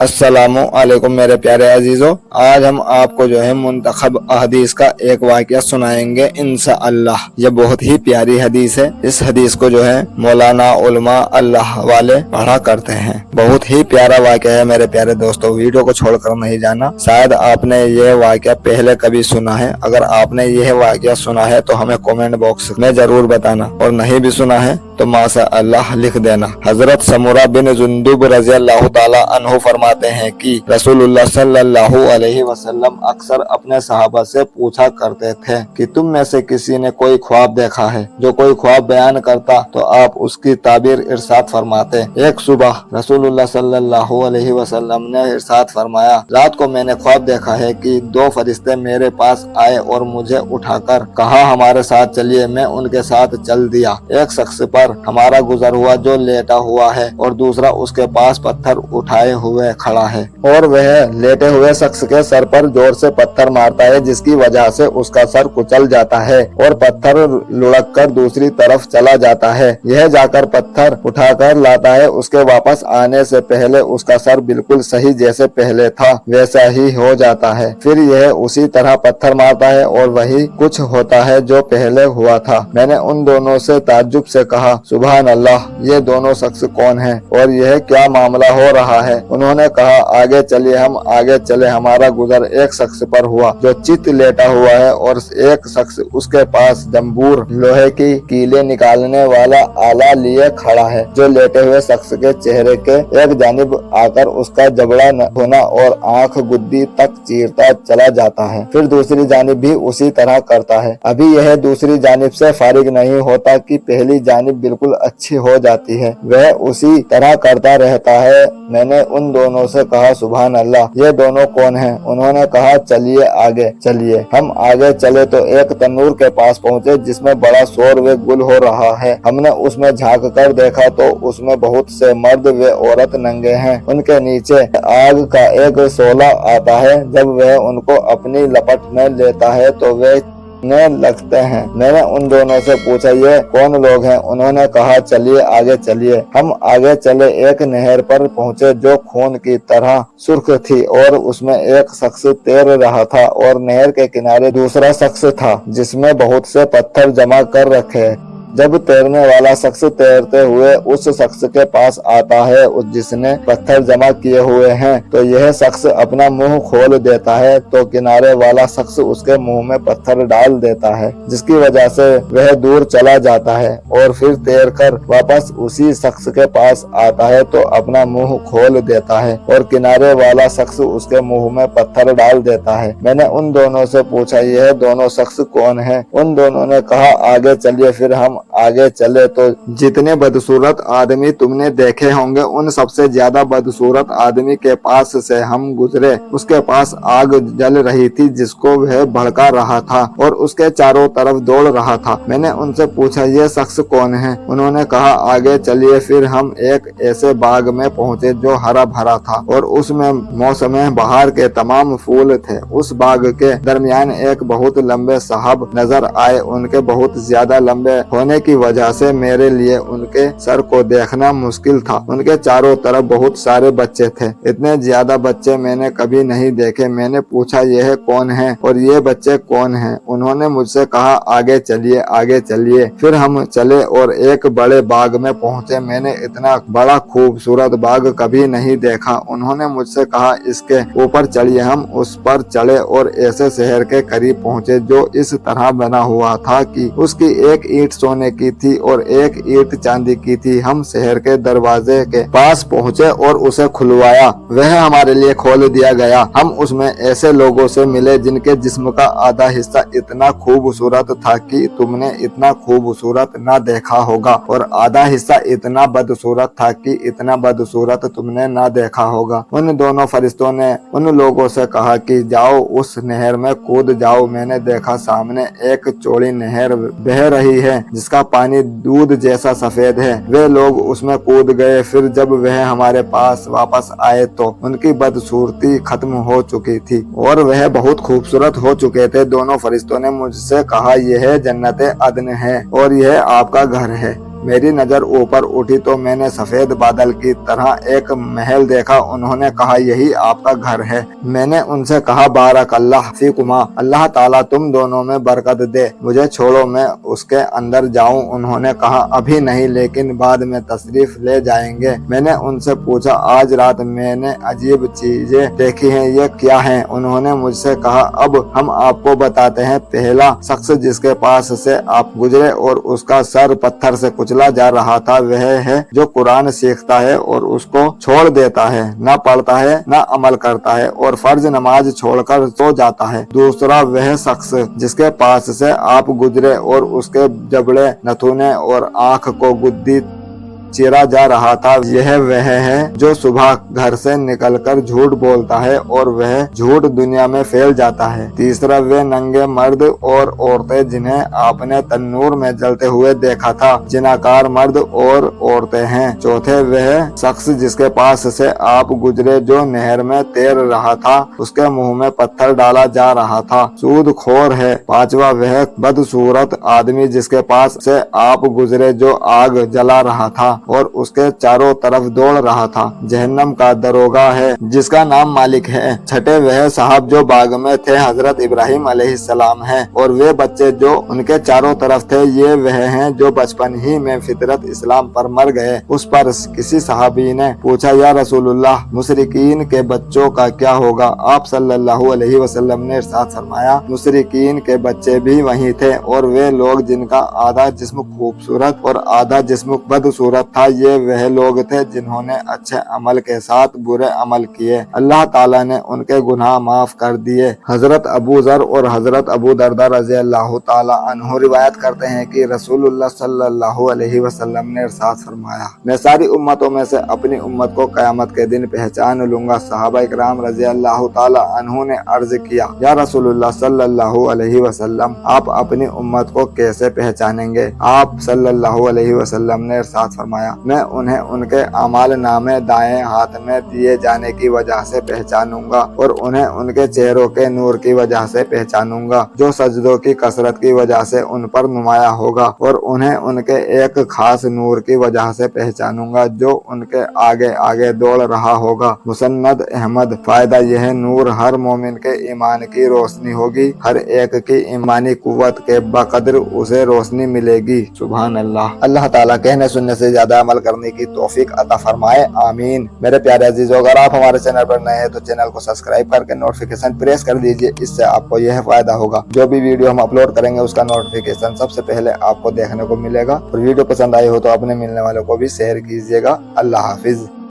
अस्सलामु अलैकुम मेरे प्यारे अजीजों, आज हम आपको जो है मुंतखब हदीस का एक वाक़या सुनाएंगे इंशाअल्लाह। ये बहुत ही प्यारी हदीस है। इस हदीस को जो है मौलाना उलमा अल्लाह वाले पढ़ा करते हैं। बहुत ही प्यारा वाक़या है मेरे प्यारे दोस्तों, वीडियो को छोड़कर नहीं जाना। शायद आपने ये वाक़या पहले कभी सुना है। अगर आपने यह वाक़या सुना है तो हमें कमेंट बॉक्स में जरूर बताना, और नहीं भी सुना है तो माशा अल्लाह लिख देना। हजरत समूरा बिन जुंदुब रज़ी अल्लाह ताला अन्हु फरमाते हैं कि रसूलुल्लाह सल्लल्लाहु अलैहि वसल्लम अक्सर अपने सहाबा से पूछा करते थे कि तुम में से किसी ने कोई ख्वाब देखा है? जो कोई ख्वाब बयान करता तो आप उसकी ताबीर इरशाद फरमाते। एक सुबह रसूलुल्लाह सल्लल्लाहु अलैहि वसल्लम ने इरशाद फरमाया, रात को मैंने ख्वाब देखा है कि दो फरिश्ते मेरे पास आए और मुझे उठाकर कहा, हमारे साथ चलिए। मैं उनके साथ चल दिया। एक शख्स पर हमारा गुजर हुआ जो लेटा हुआ है और दूसरा उसके पास पत्थर उठाए हुए खड़ा है, और वह लेटे हुए शख्स के सर पर जोर से पत्थर मारता है, जिसकी वजह से उसका सर कुचल जाता है और पत्थर लुढ़क कर दूसरी तरफ चला जाता है। यह जाकर पत्थर उठाकर लाता है। उसके वापस आने से पहले उसका सर बिल्कुल सही जैसे पहले था वैसा ही हो जाता है। फिर यह उसी तरह पत्थर मारता है और वही कुछ होता है जो पहले हुआ था। मैंने उन दोनों से ताज्जुब से कहा, सुभान अल्लाह, ये दोनों शख्स कौन हैं और यह क्या मामला हो रहा है? उन्होंने कहा, आगे चलिए। हम आगे चले। हमारा गुजर एक शख्स पर हुआ जो चित लेटा हुआ है और एक शख्स उसके पास जंबूर लोहे की कीले निकालने वाला आला लिए खड़ा है, जो लेटे हुए शख्स के चेहरे के एक जानिब आकर उसका जबड़ा होना और आंख गुद्दी तक चीरता चला जाता है, फिर दूसरी जानिब भी उसी तरह करता है। अभी यह दूसरी जानिब से फारिग नहीं होता कि पहली जानिब बिल्कुल अच्छी हो जाती है। वह उसी तरह करता रहता है। मैंने उन दोनों से कहा, सुभान अल्लाह, ये दोनों कौन हैं? उन्होंने कहा, चलिए आगे चलिए। हम आगे चले तो एक तन्नूर के पास पहुंचे जिसमें बड़ा शोर व गुल हो रहा है। हमने उसमें झांक कर देखा तो उसमें बहुत से मर्द व औरत नंगे हैं। उनके नीचे आग का एक शोला आता है। जब वह उनको अपनी लपट में लेता है तो वे ने लगते हैं। मैंने उन दोनों से पूछा, ये कौन लोग हैं? उन्होंने कहा, चलिए आगे चलिए। हम आगे चले। एक नहर पर पहुंचे जो खून की तरह सुर्ख थी और उसमें एक शख्स तैर रहा था, और नहर के किनारे दूसरा शख्स था जिसमें बहुत से पत्थर जमा कर रखे। जब तैरने वाला शख्स तैरते हुए उस शख्स के पास आता है जिसने पत्थर जमा किए हुए हैं, तो यह शख्स अपना मुंह खोल देता है तो किनारे वाला शख्स उसके मुंह में पत्थर डाल देता है, जिसकी वजह से वह दूर चला जाता है। और फिर तैरकर वापस उसी शख्स के पास आता है तो अपना मुंह खोल देता है और किनारे वाला शख्स उसके मुंह में पत्थर डाल देता है। मैंने उन दोनों से पूछा, यह दोनों शख्स कौन हैं? उन दोनों ने कहा, आगे चलिए। फिर हम आगे चले तो जितने बदसूरत आदमी तुमने देखे होंगे उन सबसे ज्यादा बदसूरत आदमी के पास से हम गुजरे। उसके पास आग जल रही थी जिसको वह भड़का रहा था और उसके चारों तरफ दौड़ रहा था। मैंने उनसे पूछा, ये शख्स कौन है? उन्होंने कहा, आगे चलिए। फिर हम एक ऐसे बाग में पहुंचे जो हरा भरा था और उसमें मौसम बहार के तमाम फूल थे। उस बाग के दरमियान एक बहुत लंबे साहब नजर आए। उनके बहुत ज्यादा लंबे होने की वजह से मेरे लिए उनके सर को देखना मुश्किल था। उनके चारों तरफ बहुत सारे बच्चे थे। इतने ज्यादा बच्चे मैंने कभी नहीं देखे। मैंने पूछा, यह कौन है और ये बच्चे कौन हैं? उन्होंने मुझसे कहा, आगे चलिए आगे चलिए। फिर हम चले और एक बड़े बाग में पहुंचे। मैंने इतना बड़ा खूबसूरत बाग कभी नहीं देखा। उन्होंने मुझसे कहा, इसके ऊपर चढ़िए। हम उस पर चढ़े और ऐसे शहर के करीब पहुंचे जो इस तरह बना हुआ था कि उसकी एक ईंट सोने की थी और एक ईंट चांदी की थी। हम शहर के दरवाजे के पास पहुंचे और उसे खुलवाया। वह हमारे लिए खोल दिया गया। हम उसमें ऐसे लोगों से मिले जिनके जिस्म का आधा हिस्सा इतना खूबसूरत था कि तुमने इतना खूबसूरत ना देखा होगा, और आधा हिस्सा इतना बदसूरत था कि इतना बदसूरत तुमने ना देखा होगा। उन दोनों फरिश्तों ने उन लोगों से कहा कि जाओ उस नहर में कूद जाओ। मैंने देखा सामने एक चौड़ी नहर बह रही है जिसका पानी दूध जैसा सफेद है। वे लोग उसमें कूद गए। फिर जब वह हमारे पास वापस आए तो उनकी बदसूरती खत्म हो चुकी थी और वह बहुत खूबसूरत हो चुके थे। दोनों फरिश्तों ने मुझसे कहा, यह जन्नत अदन है और यह आपका घर है। मेरी नजर ऊपर उठी तो मैंने सफेद बादल की तरह एक महल देखा। उन्होंने कहा यही आपका घर है। मैंने उनसे कहा बारक अल्लाह फीकुमा, अल्लाह ताला तुम दोनों में बरकत दे, मुझे छोड़ो मैं उसके अंदर जाऊं। उन्होंने कहा अभी नहीं, लेकिन बाद में तशरीफ ले जाएंगे। मैंने उनसे पूछा आज रात मैंने अजीब चीजें देखी हैं, ये क्या है? उन्होंने मुझसे कहा अब हम आपको बताते हैं। पहला शख्स जिसके पास से आप गुजरे और उसका सर पत्थर से कुचला जा रहा था वह है जो कुरान सीखता है और उसको छोड़ देता है, न पढ़ता है न अमल करता है और फर्ज नमाज छोड़कर सो जाता है। दूसरा वह शख्स जिसके पास से आप गुजरे और उसके जबड़े, नथुने और आंख को गुद्दी चीरा जा रहा था, यह वह है जो सुबह घर से निकलकर झूठ बोलता है और वह झूठ दुनिया में फैल जाता है। तीसरा वे नंगे मर्द और औरतें जिन्हें आपने तन्नूर में जलते हुए देखा था, जिनाकार मर्द और औरतें हैं। चौथे वह शख्स जिसके पास से आप गुजरे जो नहर में तैर रहा था, उसके मुंह में पत्थर डाला जा रहा था, सूद खोर है। पांचवा वह बदसूरत आदमी जिसके पास से आप गुजरे जो आग जला रहा था और उसके चारों तरफ दौड़ रहा था, जहन्नम का दरोगा है जिसका नाम मालिक है। छठे वह साहब जो बाग में थे हजरत इब्राहिम अलैहिस्सलाम है और वे बच्चे जो उनके चारों तरफ थे, ये वह हैं जो बचपन ही में फितरत इस्लाम पर मर गए। उस पर किसी सहाबी ने पूछा या रसूलुल्लाह मुशरिकीन के बच्चों का क्या होगा? आप सल्लल्लाहु अलैहि वसल्लम ने इरशाद फरमाया मुशरिकीन के बच्चे भी वही थे और वे लोग जिनका आधा जिस्म खूबसूरत और आधा जिस्म बदसूरत था, ये वह लोग थे जिन्होंने अच्छे अमल के साथ बुरे अमल किए। अल्लाह ताला ने उनके गुनाह माफ कर दिए। हजरत अबू जर और हजरत अबू दरदा रज़ी अल्लाह ताला अन्हु रिवायत करते हैं कि रसूलुल्लाह सल्लल्लाहु अलैहि वसल्लम ने इरशाद फरमाया मैं सारी उम्मतों में से अपनी उम्मत को क़यामत के दिन पहचान लूंगा। सहाबा इकराम रज़ी अल्लाह ताला अन्हु ने अर्ज किया या रसूलुल्लाह सल्लल्लाहु अलैहि वसल्लम आप अपनी उम्मत को कैसे पहचानेंगे? आप सल्लल्लाहु अलैहि वसल्लम ने इरशाद फरमाया मैं उन्हें उनके अमाल नामे दाएं हाथ में दिए जाने की वजह से पहचानूंगा और उन्हें उनके चेहरों के नूर की वजह से पहचानूंगा जो सजदों की कसरत की वजह से उन पर नुमाया होगा और उन्हें उनके एक खास नूर की वजह से पहचानूंगा जो उनके आगे आगे दौड़ रहा होगा। मुसन्नद अहमद। फायदा यह नूर हर मोमिन के ईमान की रोशनी होगी, हर एक की ईमानी कुव्वत के बकदर उसे रोशनी मिलेगी। सुभान अल्लाह। अल्लाह ताला कहने सुनने से ज्यादा अमल करने की तौफीक अता फरमाए, आमीन। मेरे प्यारे अजीजों, अगर आप हमारे चैनल पर नए हैं तो चैनल को सब्सक्राइब करके नोटिफिकेशन प्रेस कर दीजिए। इससे आपको यह फायदा होगा जो भी वीडियो हम अपलोड करेंगे उसका नोटिफिकेशन सबसे पहले आपको देखने को मिलेगा। और वीडियो पसंद आई हो तो अपने मिलने वालों को भी शेयर कीजिएगा। अल्लाह हाफिज।